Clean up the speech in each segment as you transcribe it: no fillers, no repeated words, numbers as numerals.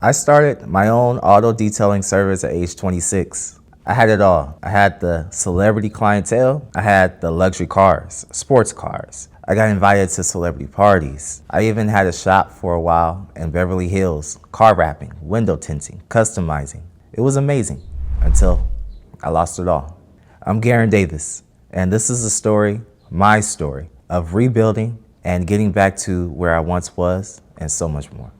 I started my own auto detailing service at age 26. I had it all. I had the celebrity clientele. I had the luxury cars, sports cars. I got invited to celebrity parties. I even had a shop for a while in Beverly Hills, car wrapping, window tinting, customizing. It was amazing until I lost it all. I'm Garen Davis, and this is a story, my story, of rebuilding and getting back to where I once was and so much more.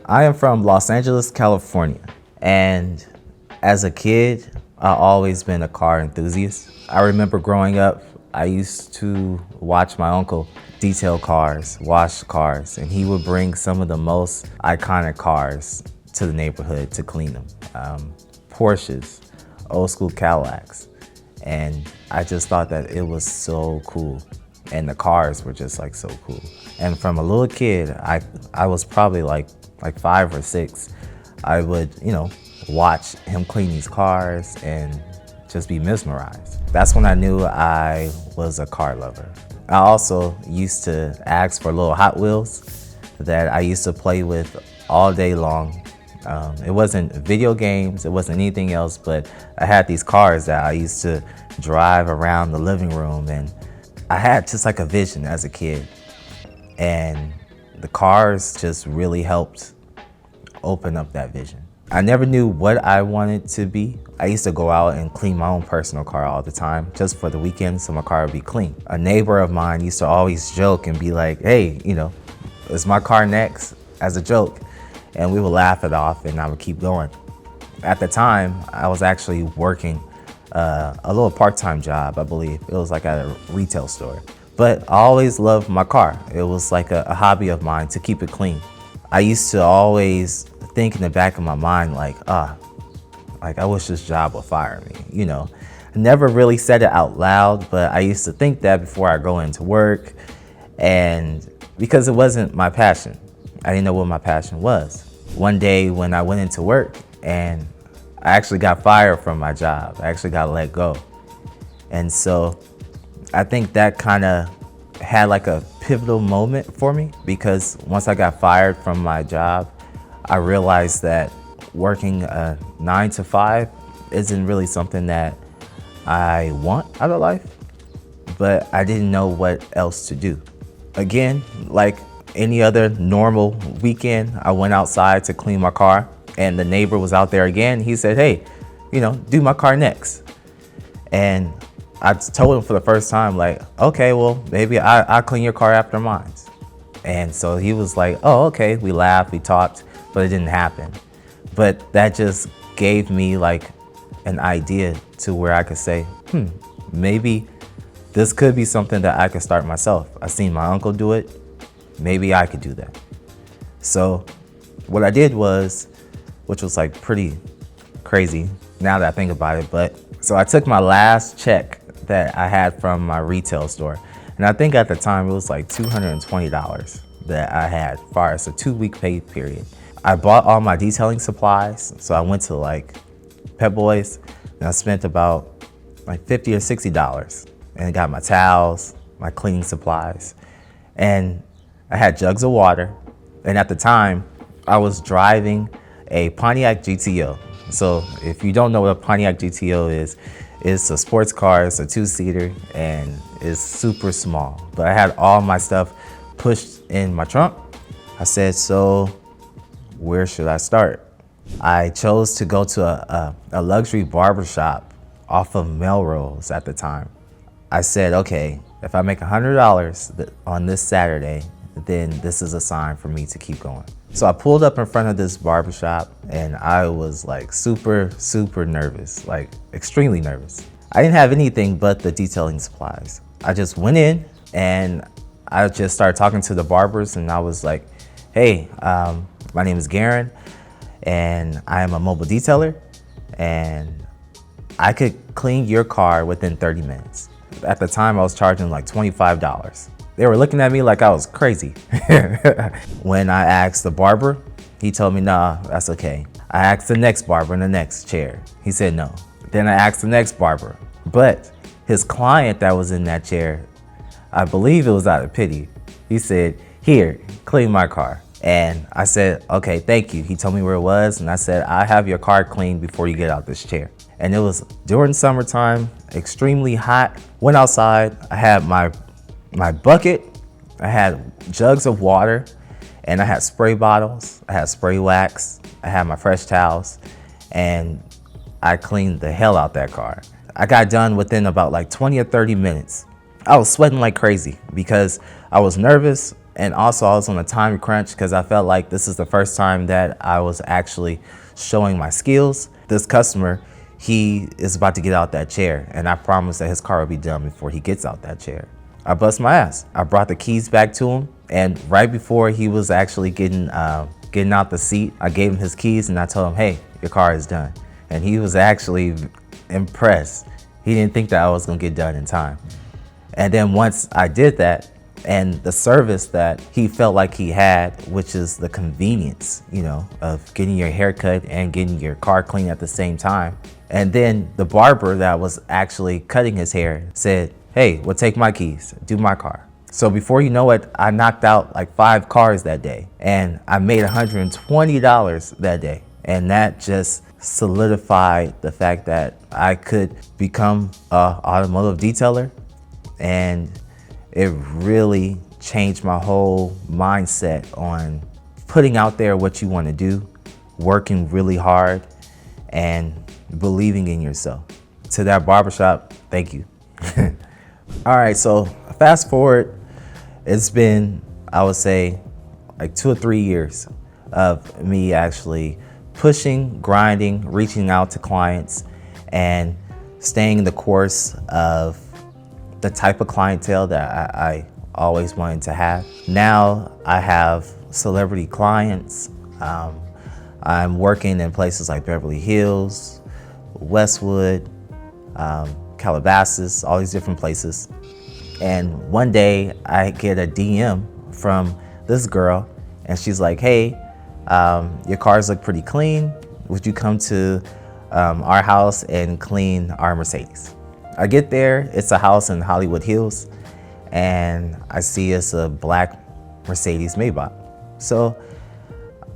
I am from Los Angeles, California, and as a kid, I've always been a car enthusiast. I remember growing up, I used to watch my uncle detail cars, wash cars, and he would bring some of the most iconic cars to the neighborhood to clean them. Porsches, old school Cadillacs, and I just thought that it was so cool. And the cars were just like so cool. And from a little kid, I was probably like 5 or 6, I would, watch him clean these cars and just be mesmerized. That's when I knew I was a car lover. I also used to ask for little Hot Wheels that I used to play with all day long. It wasn't video games, it wasn't anything else, but I had these cars that I used to drive around the living room, and I had just like a vision as a kid. And the cars just really helped open up that vision. I never knew what I wanted to be. I used to go out and clean my own personal car all the time, just for the weekend, so my car would be clean. A neighbor of mine used to always joke and be like, hey, is my car next? As a joke. And we would laugh it off and I would keep going. At the time, I was actually working a little part-time job, I believe. It was like at a retail store. But I always loved my car. It was like a hobby of mine to keep it clean. I used to always think in the back of my mind like I wish this job would fire me, I never really said it out loud, but I used to think that before I go into work, and because it wasn't my passion. I didn't know what my passion was. One day when I went into work and I actually got fired from my job, I actually got let go. And so I think that kind of had like a pivotal moment for me, because once I got fired from my job, I realized that working a 9 to 5 isn't really something that I want out of life, but I didn't know what else to do. Again, like any other normal weekend, I went outside to clean my car, and the neighbor was out there again. He said, hey, do my car next. And I told him for the first time, like, okay, well, maybe I'll clean your car after mine. And so he was like, oh, okay. We laughed, we talked, but it didn't happen. But that just gave me like an idea to where I could say, maybe this could be something that I could start myself. I seen my uncle do it. Maybe I could do that. So what I did was, which was like pretty crazy now that I think about it, but so I took my last check that I had from my retail store. And I think at the time it was like $220 that I had as far as a 2-week pay period. I bought all my detailing supplies. So I went to like Pep Boys and I spent about like $50 or $60 and got my towels, my cleaning supplies. And I had jugs of water. And at the time I was driving a Pontiac GTO. So if you don't know what a Pontiac GTO is, it's a sports car, it's a 2-seater, and it's super small. But I had all my stuff pushed in my trunk. I said, so where should I start? I chose to go to a luxury barbershop off of Melrose at the time. I said, okay, if I make $100 on this Saturday, then this is a sign for me to keep going. So I pulled up in front of this barbershop and I was like super nervous, like extremely nervous. I didn't have anything but the detailing supplies. I just went in and I just started talking to the barbers, and I was like, hey, my name is Garen and I am a mobile detailer and I could clean your car within 30 minutes. At the time I was charging like $25. They were looking at me like I was crazy. When I asked the barber, he told me, nah, that's okay. I asked the next barber in the next chair. He said no. Then I asked the next barber, but his client that was in that chair, I believe it was out of pity. He said, here, clean my car. And I said, okay, thank you. He told me where it was, and I said, I have your car cleaned before you get out this chair. And it was during summertime, extremely hot. Went outside, I had my bucket, I had jugs of water, and I had spray bottles, I had spray wax, I had my fresh towels, and I cleaned the hell out that car. I got done within about like 20 or 30 minutes. I was sweating like crazy because I was nervous, and also I was on a time crunch because I felt like this is the first time that I was actually showing my skills. This customer, he is about to get out that chair, and I promised that his car will be done before he gets out that chair. I bust my ass. I brought the keys back to him, and right before he was actually getting out the seat, I gave him his keys and I told him, hey, your car is done. And he was actually impressed. He didn't think that I was gonna get done in time. And then once I did that, and the service that he felt like he had, which is the convenience, of getting your hair cut and getting your car clean at the same time. And then the barber that was actually cutting his hair said, hey, well, take my keys, do my car. So before you know it, I knocked out like 5 cars that day, and I made $120 that day. And that just solidified the fact that I could become an automotive detailer, and it really changed my whole mindset on putting out there what you want to do, working really hard, and believing in yourself. To that barbershop, thank you. All right, so fast forward, it's been, I would say, like 2 or 3 years of me actually pushing, grinding, reaching out to clients, and staying the course of the type of clientele that I always wanted to have. Now I have celebrity clients. I'm working in places like Beverly Hills, Westwood, Calabasas, all these different places. And one day I get a DM from this girl, and she's like, hey, your cars look pretty clean. Would you come to our house and clean our Mercedes? I get there, it's a house in Hollywood Hills, and I see it's a black Mercedes Maybach. So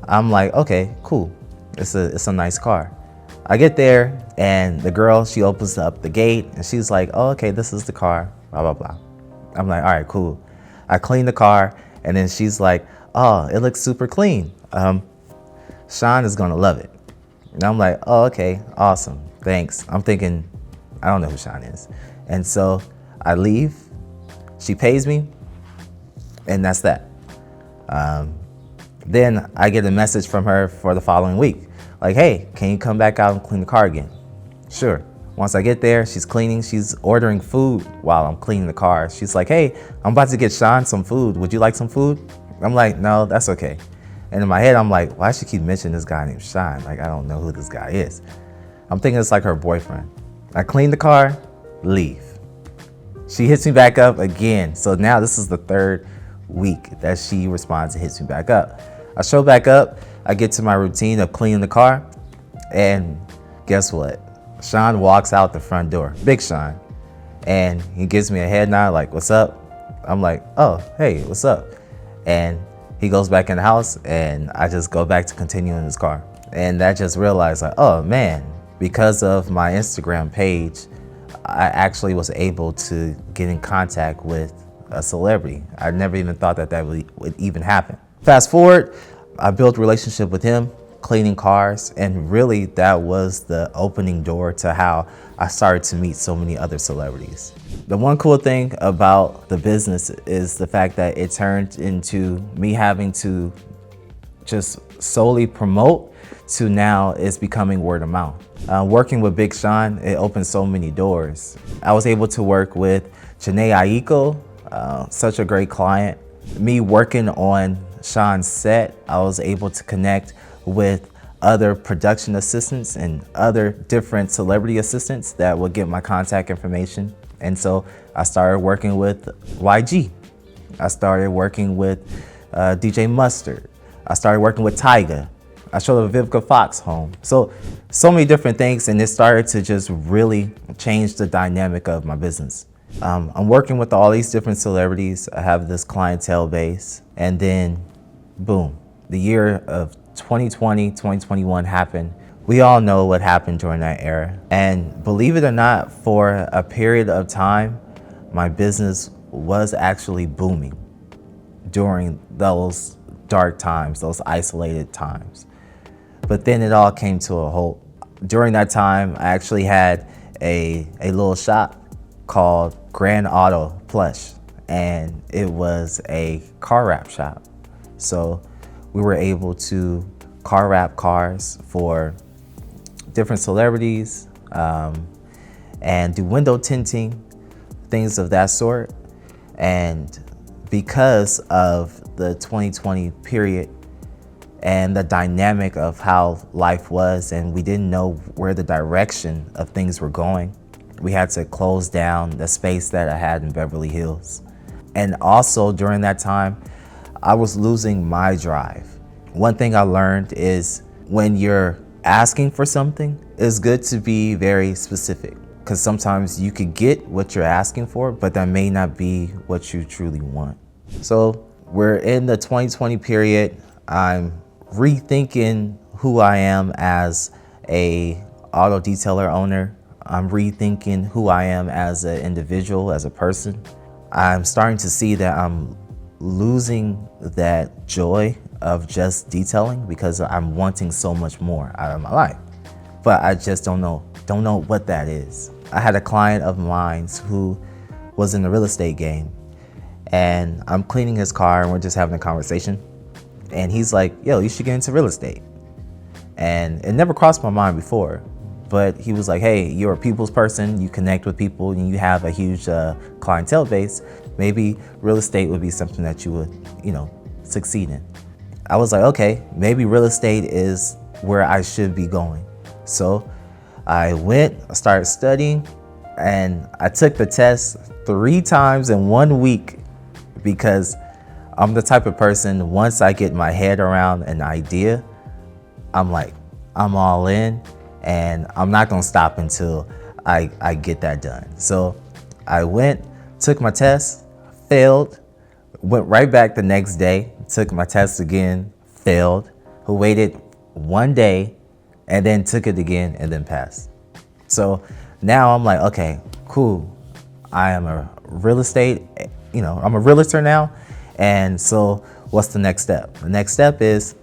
I'm like, okay, cool. It's a nice car. I get there, and the girl, she opens up the gate, and she's like, oh, okay, this is the car, blah, blah, blah. I'm like, all right, cool. I clean the car, and then she's like, oh, it looks super clean. Sean is gonna love it. And I'm like, oh, okay, awesome, thanks. I'm thinking, I don't know who Sean is. And so I leave, she pays me, and that's that. Then I get a message from her for the following week. Like, hey, can you come back out and clean the car again? Sure. Once I get there, she's cleaning, she's ordering food while I'm cleaning the car. She's like, hey, I'm about to get Sean some food. Would you like some food? I'm like, no, that's okay. And in my head, I'm like, why does she keep mentioning this guy named Sean? Like, I don't know who this guy is. I'm thinking it's like her boyfriend. I clean the car, leave. She hits me back up again. So now this is the 3rd week that she responds and hits me back up. I show back up, I get to my routine of cleaning the car, and guess what? Sean walks out the front door, Big Sean, and he gives me a head nod like, what's up? I'm like, oh, hey, what's up? And he goes back in the house, and I just go back to continuing his car. And I just realized, like, oh man, because of my Instagram page, I actually was able to get in contact with a celebrity. I never even thought that would even happen. Fast forward, I built a relationship with him, cleaning cars, and really that was the opening door to how I started to meet so many other celebrities. The one cool thing about the business is the fact that it turned into me having to just solely promote to now it's becoming word of mouth. Working with Big Sean, it opened so many doors. I was able to work with Janae Aiko, such a great client. Me working on Sean's set, I was able to connect with other production assistants and other different celebrity assistants that would get my contact information. And so I started working with YG. I started working with DJ Mustard. I started working with Tyga. I showed a Vivica Fox home. So many different things, and it started to just really change the dynamic of my business. I'm working with all these different celebrities. I have this clientele base, and then boom, the year of 2020, 2021 happened. We all know what happened during that era. And believe it or not, for a period of time, my business was actually booming during those dark times, those isolated times. But then it all came to a halt. During that time, I actually had a little shop called Grand Auto Plush, and it was a car wrap shop. So we were able to car wrap cars for different celebrities and do window tinting, things of that sort. And because of the 2020 period and the dynamic of how life was, and we didn't know where the direction of things were going, we had to close down the space that I had in Beverly Hills. And also during that time, I was losing my drive. One thing I learned is when you're asking for something, it's good to be very specific, because sometimes you could get what you're asking for, but that may not be what you truly want. So we're in the 2020 period. I'm rethinking who I am as a auto detailer owner. I'm rethinking who I am as an individual, as a person. I'm starting to see that I'm losing that joy of just detailing because I'm wanting so much more out of my life. But I just don't know what that is. I had a client of mine who was in the real estate game, and I'm cleaning his car and we're just having a conversation. And he's like, yo, you should get into real estate. And it never crossed my mind before, but he was like, hey, you're a people's person, you connect with people and you have a huge clientele base. Maybe real estate would be something that you would, succeed in. I was like, okay, maybe real estate is where I should be going. So I started studying, and I took the test 3 times in 1 week because I'm the type of person, once I get my head around an idea, I'm all in, and I'm not gonna stop until I get that done. So I took my test, failed, went right back the next day, took my test again, failed, waited 1 day, and then took it again and then passed. So now I'm like, okay, cool. I am a real estate, I'm a realtor now. And so what's the next step? The next step is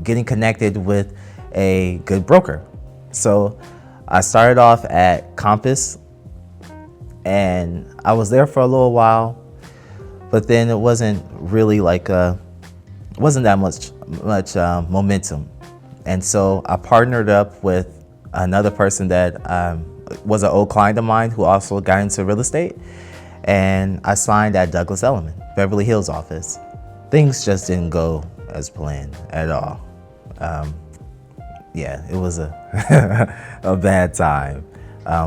getting connected with a good broker. So I started off at Compass, and I was there for a little while, but then it wasn't really wasn't that much momentum. And so I partnered up with another person that was an old client of mine who also got into real estate. And I signed at Douglas Elliman, Beverly Hills office. Things just didn't go as planned at all. It was a bad time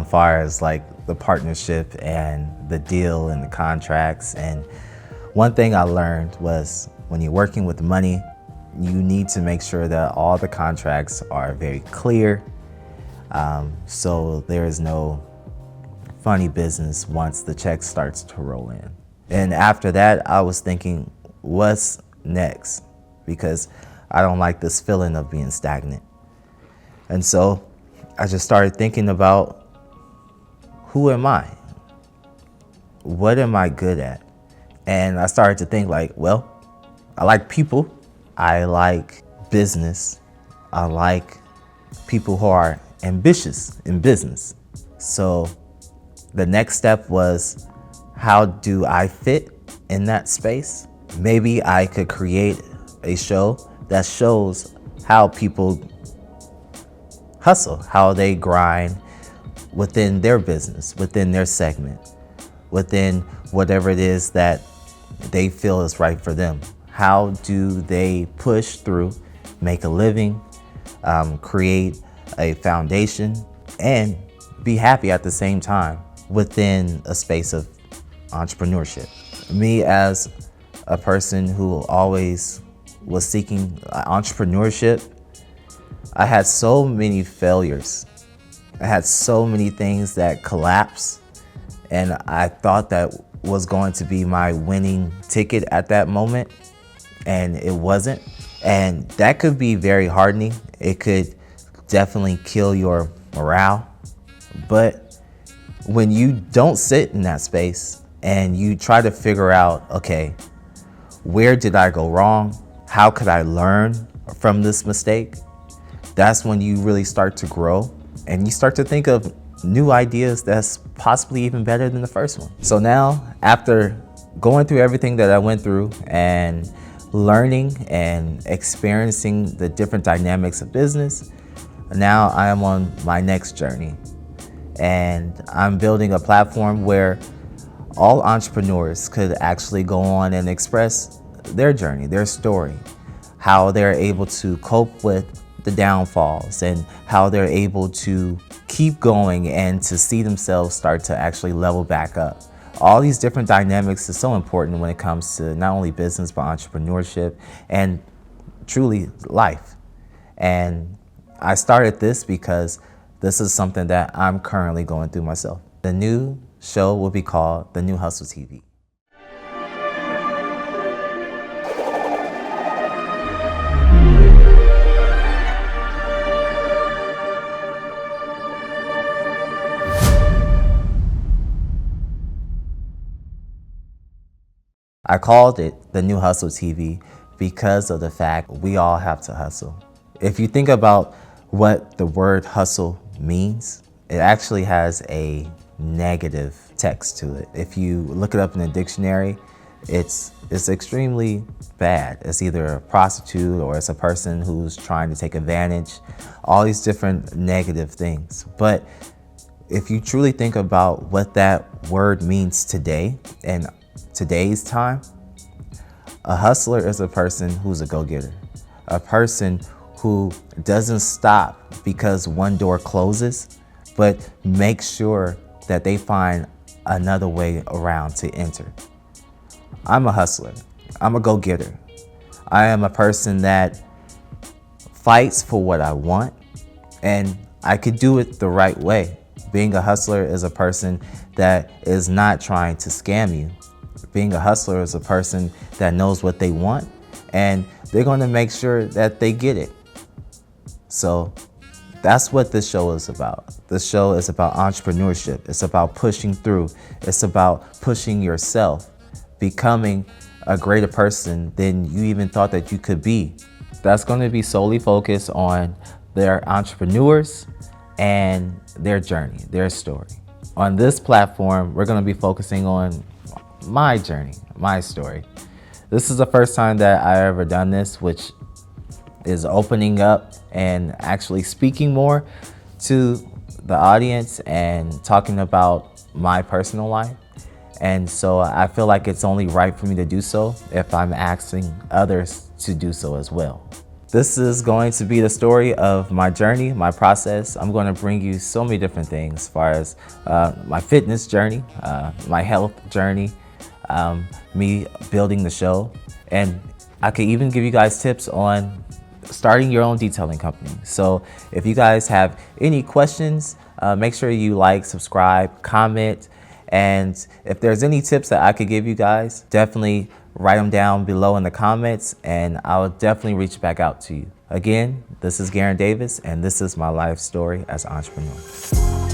far as the partnership and the deal and the contracts. And one thing I learned was when you're working with money, you need to make sure that all the contracts are very clear, so there is no funny business once the check starts to roll in. And after that, I was thinking, what's next? Because I don't like this feeling of being stagnant. And so I just started thinking about, who am I? What am I good at? And I started to think I like people. I like business. I like people who are ambitious in business. So the next step was, how do I fit in that space? Maybe I could create a show that shows how people hustle, how they grind within their business, within their segment, within whatever it is that they feel is right for them. How do they push through, make a living, create a foundation, and be happy at the same time within a space of entrepreneurship? Me, as a person who always was seeking entrepreneurship, I had so many failures. I had so many things that collapsed, and I thought that was going to be my winning ticket at that moment, and it wasn't. And that could be very hardening. It could definitely kill your morale. But when you don't sit in that space and you try to figure out, okay, where did I go wrong? How could I learn from this mistake? That's when you really start to grow and you start to think of new ideas that's possibly even better than the first one. So now, after going through everything that I went through and learning and experiencing the different dynamics of business, now I am on my next journey. And I'm building a platform where all entrepreneurs could actually go on and express their journey, their story, how they're able to cope with the downfalls and how they're able to keep going and to see themselves start to actually level back up. All these different dynamics is so important when it comes to not only business, but entrepreneurship and truly life. And I started this because this is something that I'm currently going through myself. The new show will be called The New Hustle TV. I called it The New Hustle TV because of the fact we all have to hustle. If you think about what the word hustle means, it actually has a negative text to it. If you look it up in a dictionary, it's extremely bad. It's either a prostitute or it's a person who's trying to take advantage, all these different negative things. But if you truly think about what that word means today and today's time, a hustler is a person who's a go-getter, a person who doesn't stop because one door closes, but make sure that they find another way around to enter. I'm a hustler. I'm a go-getter. I am a person that fights for what I want, and I could do it the right way. Being a hustler is a person that is not trying to scam you. Being a hustler is a person that knows what they want, and they're going to make sure that they get it. So that's what this show is about. This show is about entrepreneurship. It's about pushing through. It's about pushing yourself, becoming a greater person than you even thought that you could be. That's going to be solely focused on their entrepreneurs and their journey, their story. On this platform, we're going to be focusing on my journey, my story. This is the first time that I ever done this, which is opening up and actually speaking more to the audience and talking about my personal life. And so I feel like it's only right for me to do so if I'm asking others to do so as well. This is going to be the story of my journey, my process. I'm going to bring you so many different things as far as my fitness journey, my health journey, me building the show. And I could even give you guys tips on starting your own detailing company. So if you guys have any questions, make sure you like, subscribe, comment. And if there's any tips that I could give you guys, definitely write them down below in the comments and I'll definitely reach back out to you. Again, this is Garen Davis and this is my life story as an entrepreneur.